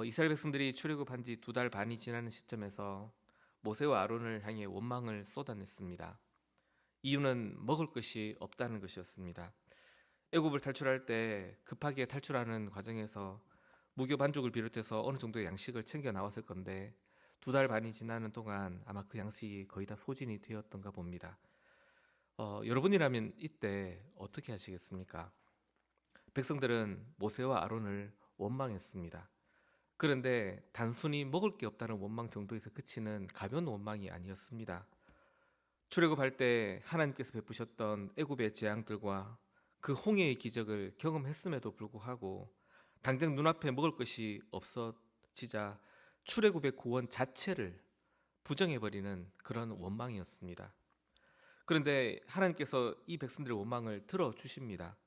이스라엘 백성들이 출애굽한 지 2달 반이 지나는 시점에서 모세와 아론을 향해 원망을 쏟아냈습니다. 이유는 먹을 것이 없다는 것이었습니다. 애굽을 탈출할 때 급하게 탈출하는 과정에서 무교 반죽을 비롯해서 어느 정도의 양식을 챙겨 나왔을 건데 2달 반이 지나는 동안 아마 그 양식이 거의 다 소진이 되었던가 봅니다. 여러분이라면 이때 어떻게 하시겠습니까? 백성들은 모세와 아론을 원망했습니다. 그런데 단순히 먹을 게 없다는 원망 정도에서 그치는 가벼운 원망이 아니었습니다. 출애굽할 때 하나님께서 베푸셨던 애굽의 재앙들과 그 홍해의 기적을 경험했음에도 불구하고 당장 눈앞에 먹을 것이 없어지자 출애굽의 구원 자체를 부정해버리는 그런 원망이었습니다. 그런데 하나님께서 이 백성들의 원망을 들어주십니다.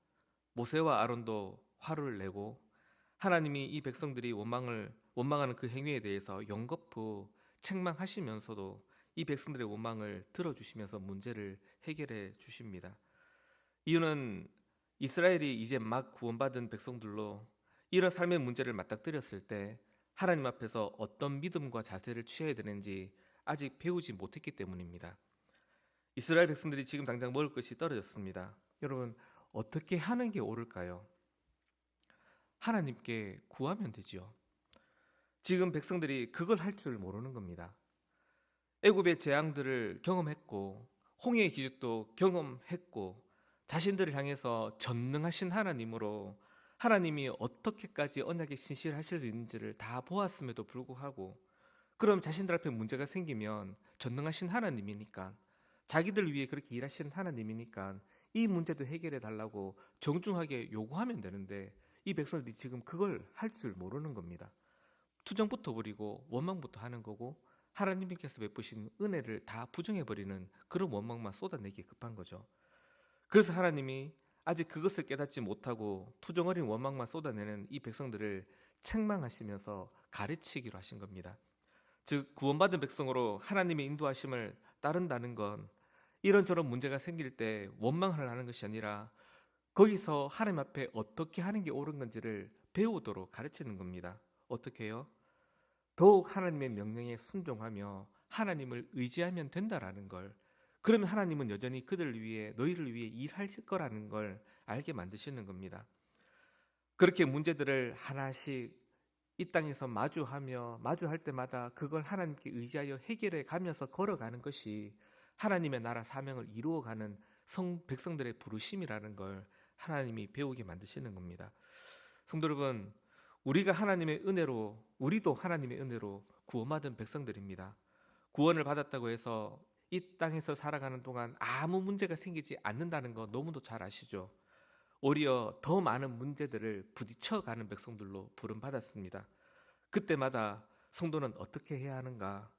모세와 아론도 화를 내고 하나님이 이 백성들이 원망하는 그 행위에 대해서 연거푸 책망하시면서도 이 백성들의 원망을 들어주시면서 문제를 해결해 주십니다. 이유는 이스라엘이 이제 막 구원받은 백성들로 이런 삶의 문제를 맞닥뜨렸을 때 하나님 앞에서 어떤 믿음과 자세를 취해야 되는지 아직 배우지 못했기 때문입니다. 이스라엘 백성들이 지금 당장 먹을 것이 떨어졌습니다. 여러분, 어떻게 하는 게 옳을까요? 하나님께 구하면 되지요. 지금 백성들이 그걸 할 줄 모르는 겁니다. 애굽의 재앙들을 경험했고 홍해의 기적도 경험했고 자신들을 향해서 전능하신 하나님으로 하나님이 어떻게까지 언약에 신실하실 수 있는지를 다 보았음에도 불구하고 그럼 자신들 앞에 문제가 생기면 전능하신 하나님이니까 자기들 위해 그렇게 일하시는 하나님이니까 이 문제도 해결해 달라고 정중하게 요구하면 되는데 이 백성들이 지금 그걸 할 줄 모르는 겁니다. 투정부터 부리고 원망부터 하는 거고 하나님께서 베푸신 은혜를 다 부정해버리는 그런 원망만 쏟아내기에 급한 거죠. 그래서 하나님이 아직 그것을 깨닫지 못하고 투정어린 원망만 쏟아내는 이 백성들을 책망하시면서 가르치기로 하신 겁니다. 즉 구원받은 백성으로 하나님의 인도하심을 따른다는 건 이런저런 문제가 생길 때 원망을 하는 것이 아니라 거기서 하나님 앞에 어떻게 하는 게 옳은 건지를 배우도록 가르치는 겁니다. 어떻게 해요? 더욱 하나님의 명령에 순종하며 하나님을 의지하면 된다라는 걸, 그러면 하나님은 여전히 그들을 위해 너희를 위해 일하실 거라는 걸 알게 만드시는 겁니다. 그렇게 문제들을 하나씩 이 땅에서 마주할 때마다 그걸 하나님께 의지하여 해결해 가면서 걸어가는 것이 하나님의 나라 사명을 이루어가는 백성들의 부르심이라는 걸 하나님이 배우게 만드시는 겁니다. 성도 여러분, 우리도 하나님의 은혜로 구원받은 백성들입니다. 구원을 받았다고 해서 이 땅에서 살아가는 동안 아무 문제가 생기지 않는다는 거 너무도 잘 아시죠? 오히려 더 많은 문제들을 부딪혀가는 백성들로 부름받았습니다. 그때마다 성도는 어떻게 해야 하는가?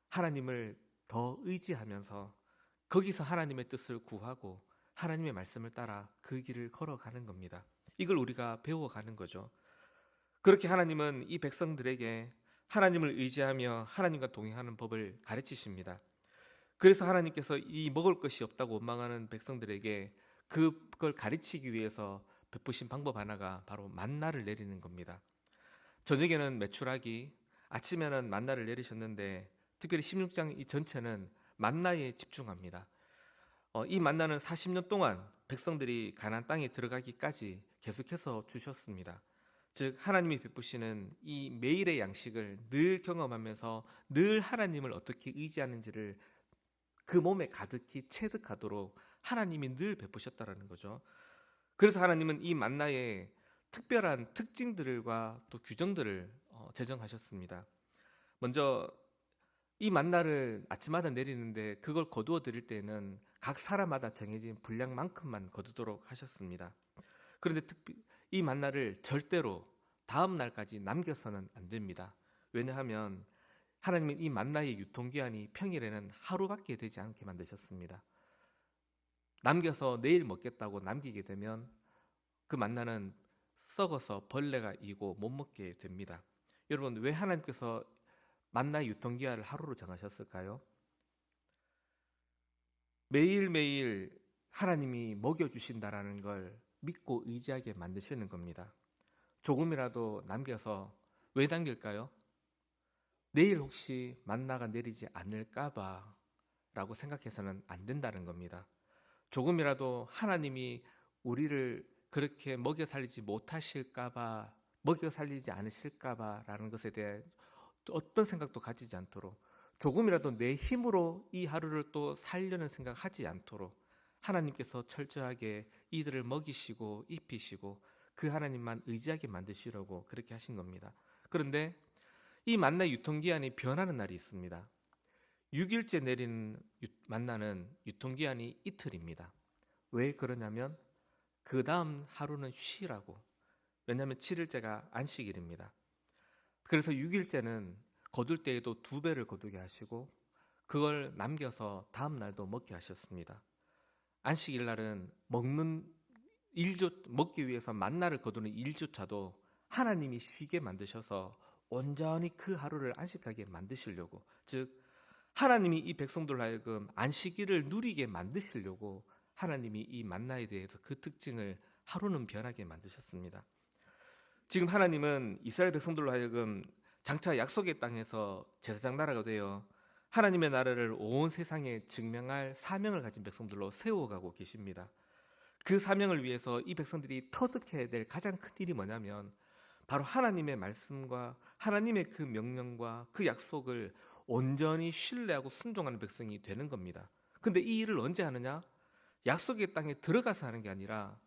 하나님을 더 의지하면서 거기서 하나님의 뜻을 구하고 하나님의 말씀을 따라 그 길을 걸어가는 겁니다. 이걸 우리가 배워가는 거죠. 그렇게 하나님은 이 백성들에게 하나님을 의지하며 하나님과 동행하는 법을 가르치십니다. 그래서 하나님께서 이 먹을 것이 없다고 원망하는 백성들에게 그걸 가르치기 위해서 베푸신 방법 하나가 바로 만나를 내리는 겁니다. 저녁에는 메추라기, 아침에는 만나를 내리셨는데 특별히 16장 이 전체는 만나에 집중합니다. 이 만나는 40년 동안 백성들이 가나안 땅에 들어가기까지 계속해서 주셨습니다. 즉 하나님이 베푸시는 이 매일의 양식을 늘 경험하면서 늘 하나님을 어떻게 의지하는지를 그 몸에 가득히 체득하도록 하나님이 늘 베푸셨다라는 거죠. 그래서 하나님은 이 만나에 특별한 특징들과 또 규정들을 제정하셨습니다. 먼저 이 만나를 아침마다 내리는데 그걸 거두어 드릴 때는 각 사람마다 정해진 분량만큼만 거두도록 하셨습니다. 그런데 이 만나를 절대로 다음 날까지 남겨서는 안 됩니다. 왜냐하면 하나님은 이 만나의 유통기한이 평일에는 하루밖에 되지 않게 만드셨습니다. 남겨서 내일 먹겠다고 남기게 되면 그 만나는 썩어서 벌레가 이고 못 먹게 됩니다. 여러분, 왜 하나님께서 만나의 유통기한을 하루로 정하셨을까요? 매일매일 하나님이 먹여주신다라는 걸 믿고 의지하게 만드시는 겁니다. 조금이라도 남겨서 왜 당길까요? 내일 혹시 만나가 내리지 않을까봐 라고 생각해서는 안 된다는 겁니다. 조금이라도 하나님이 우리를 그렇게 먹여 살리지 못하실까봐, 먹여 살리지 않으실까봐 라는 것에 대해 어떤 생각도 가지지 않도록, 조금이라도 내 힘으로 이 하루를 또 살려는 생각하지 않도록 하나님께서 철저하게 이들을 먹이시고 입히시고 그 하나님만 의지하게 만드시려고 그렇게 하신 겁니다. 그런데 이 만나의 유통기한이 변하는 날이 있습니다. 6일째 내리는 만나는 유통기한이 이틀입니다. 왜 그러냐면 그 다음 하루는 쉬라고. 왜냐하면 7일째가 안식일입니다. 그래서 6일째는 거둘 때에도 2배를 거두게 하시고 그걸 남겨서 다음 날도 먹게 하셨습니다. 안식일 날은 먹기 위해서 만나를 거두는 일조차도 하나님이 쉬게 만드셔서 온전히 그 하루를 안식하게 만드시려고, 즉 하나님이 이 백성들로 하여금 안식일을 누리게 만드시려고 하나님이 이 만나에 대해서 그 특징을 하루는 변하게 만드셨습니다. 지금 하나님은 이스라엘 백성들로 하여금 장차 약속의 땅에서 제사장 나라가 되어 하나님의 나라를 온 세상에 증명할 사명을 가진 백성들로 세워가고 계십니다. 그 사명을 위해서 이 백성들이 터득해야 될 가장 큰 일이 뭐냐면 바로 하나님의 말씀과 하나님의 그 명령과 그 약속을 온전히 신뢰하고 순종하는 백성이 되는 겁니다. 근데 이 일을 언제 하느냐? 약속의 땅에 들어가서 하는 게 아니라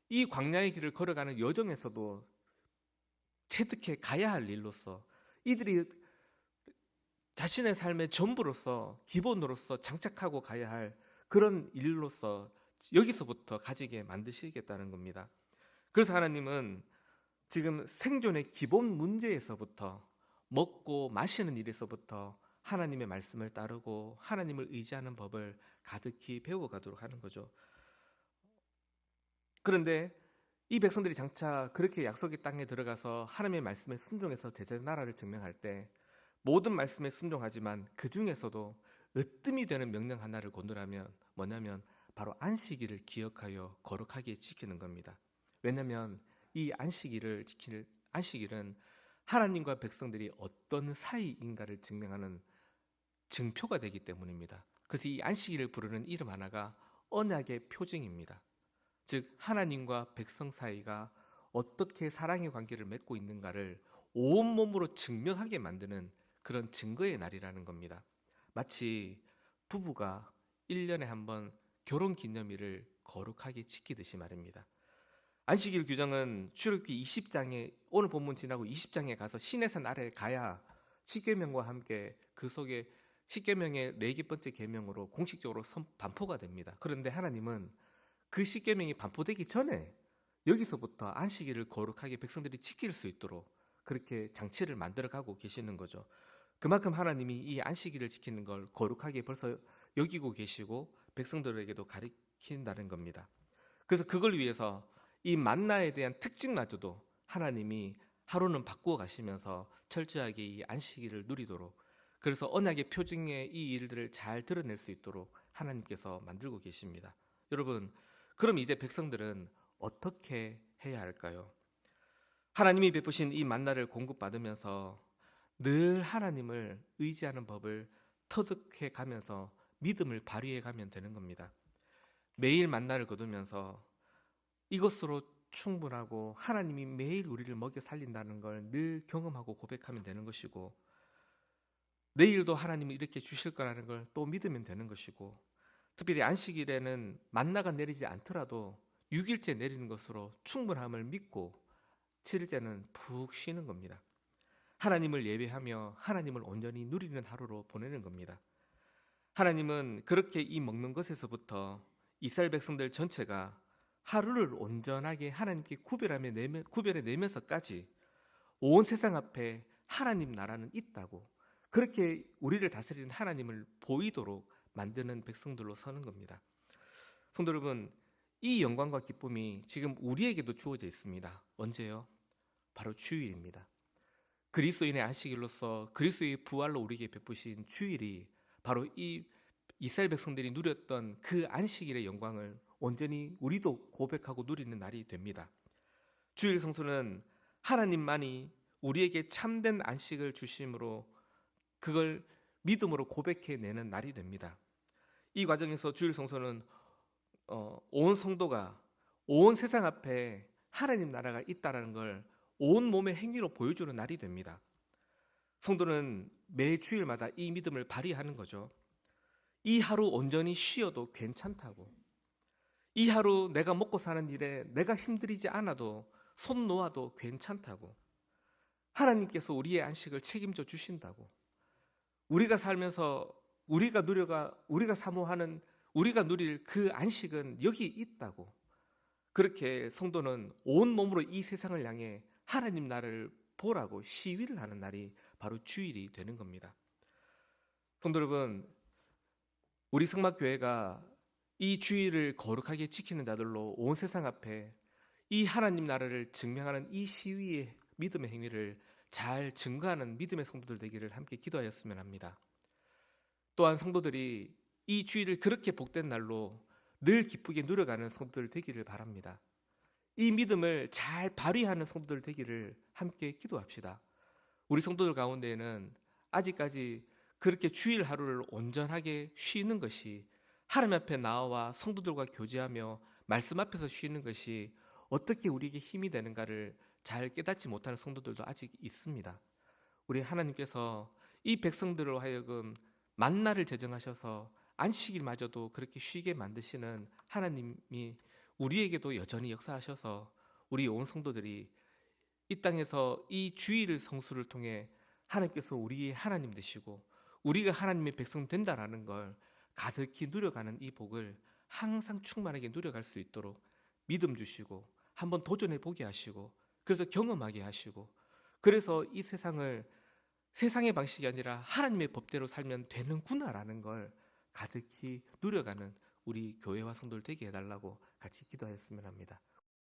이 광야의 길을 걸어가는 여정에서도 체득해 가야 할 일로서, 이들이 자신의 삶의 전부로서 기본으로서 장착하고 가야 할 그런 일로서 여기서부터 가지게 만드시겠다는 겁니다. 그래서 하나님은 지금 생존의 기본 문제에서부터, 먹고 마시는 일에서부터 하나님의 말씀을 따르고 하나님을 의지하는 법을 가득히 배워가도록 하는 거죠. 그런데 이 백성들이 장차 그렇게 약속의 땅에 들어가서 하나님의 말씀에 순종해서 제자의 나라를 증명할 때 모든 말씀에 순종하지만 그 중에서도 으뜸이 되는 명령 하나를 건드라면 뭐냐면 바로 안식일을 기억하여 거룩하게 지키는 겁니다. 왜냐하면 이 안식일은 하나님과 백성들이 어떤 사이인가를 증명하는 증표가 되기 때문입니다. 그래서 이 안식일을 부르는 이름 하나가 언약의 표징입니다. 즉 하나님과 백성 사이가 어떻게 사랑의 관계를 맺고 있는가를 온몸으로 증명하게 만드는 그런 증거의 날이라는 겁니다. 마치 부부가 1년에 한 번 결혼기념일을 거룩하게 지키듯이 말입니다. 안식일 규정은 출애굽기 20장에, 오늘 본문 지나고 20장에 가서 시내산 아래에 가야 십계명과 함께 그 속에 십계명의 4번째 계명으로 공식적으로 반포가 됩니다. 그런데 하나님은 그 십계명이 반포되기 전에 여기서부터 안식일을 거룩하게 백성들이 지킬 수 있도록 그렇게 장치를 만들어가고 계시는 거죠. 그만큼 하나님이 이 안식일을 지키는 걸 거룩하게 벌써 여기고 계시고 백성들에게도 가르친다는 겁니다. 그래서 그걸 위해서 이 만나에 대한 특징마저도 하나님이 하루는 바꾸어 가시면서 철저하게 이 안식일을 누리도록, 그래서 언약의 표징의 이 일들을 잘 드러낼 수 있도록 하나님께서 만들고 계십니다. 여러분, 그럼 이제 백성들은 어떻게 해야 할까요? 하나님이 베푸신 이 만나를 공급받으면서 늘 하나님을 의지하는 법을 터득해 가면서 믿음을 발휘해 가면 되는 겁니다. 매일 만나를 거두면서 이것으로 충분하고 하나님이 매일 우리를 먹여 살린다는 걸 늘 경험하고 고백하면 되는 것이고, 내일도 하나님이 이렇게 주실 거라는 걸 또 믿으면 되는 것이고, 특별히 안식일에는 만나가 내리지 않더라도 6일째 내리는 것으로 충분함을 믿고 7일째는 푹 쉬는 겁니다. 하나님을 예배하며 하나님을 온전히 누리는 하루로 보내는 겁니다. 하나님은 그렇게 이 먹는 것에서부터 이스라엘 백성들 전체가 하루를 온전하게 하나님께 구별해 내면서까지 온 세상 앞에 하나님 나라는 있다고, 그렇게 우리를 다스리는 하나님을 보이도록 만드는 백성들로 서는 겁니다. 성도 여러분, 이 영광과 기쁨이 지금 우리에게도 주어져 있습니다. 언제요? 바로 주일입니다. 그리스도인의 안식일로서 그리스도의 부활로 우리에게 베푸신 주일이 바로 이 이스라엘 백성들이 누렸던 그 안식일의 영광을 온전히 우리도 고백하고 누리는 날이 됩니다. 주일 성수는 하나님만이 우리에게 참된 안식을 주심으로 그걸 믿음으로 고백해내는 날이 됩니다. 이 과정에서 주일 성소는 온 성도가 온 세상 앞에 하나님 나라가 있다는 걸 온 몸의 행위로 보여주는 날이 됩니다. 성도는 매 주일마다 이 믿음을 발휘하는 거죠. 이 하루 온전히 쉬어도 괜찮다고, 이 하루 내가 먹고 사는 일에 내가 힘들이지 않아도 손 놓아도 괜찮다고, 하나님께서 우리의 안식을 책임져 주신다고, 우리가 살면서 우리가 사모하는, 우리가 누릴 그 안식은 여기 있다고, 그렇게 성도는 온 몸으로 이 세상을 향해 하나님 나라를 보라고 시위를 하는 날이 바로 주일이 되는 겁니다. 성도 여러분, 우리 성막교회가 이 주일을 거룩하게 지키는 자들로 온 세상 앞에 이 하나님 나라를 증명하는 이 시위의 믿음의 행위를 잘 증거하는 믿음의 성도들 되기를 함께 기도하였으면 합니다. 또한 성도들이 이 주일을 그렇게 복된 날로 늘 기쁘게 누려가는 성도들 되기를 바랍니다. 이 믿음을 잘 발휘하는 성도들 되기를 함께 기도합시다. 우리 성도들 가운데에는 아직까지 그렇게 주일 하루를 온전하게 쉬는 것이, 하나님 앞에 나와 성도들과 교제하며 말씀 앞에서 쉬는 것이 어떻게 우리에게 힘이 되는가를 잘 깨닫지 못하는 성도들도 아직 있습니다. 우리 하나님께서 이 백성들로 하여금 만나를 제정하셔서 안식일마저도 그렇게 쉬게 만드시는 하나님이 우리에게도 여전히 역사하셔서 우리 온 성도들이 이 땅에서 이 주일 성수를 통해 하나님께서 우리의 하나님 되시고 우리가 하나님의 백성 된다라는 걸 가득히 누려가는 이 복을 항상 충만하게 누려갈 수 있도록 믿음 주시고 한번 도전해 보게 하시고, 그래서 경험하게 하시고, 그래서 이 세상을 세상의 방식이 아니라 하나님의 법대로 살면 되는구나라는 걸 가득히 누려가는 우리 교회와 성도들 되게 해달라고 같이 기도하였으면 합니다.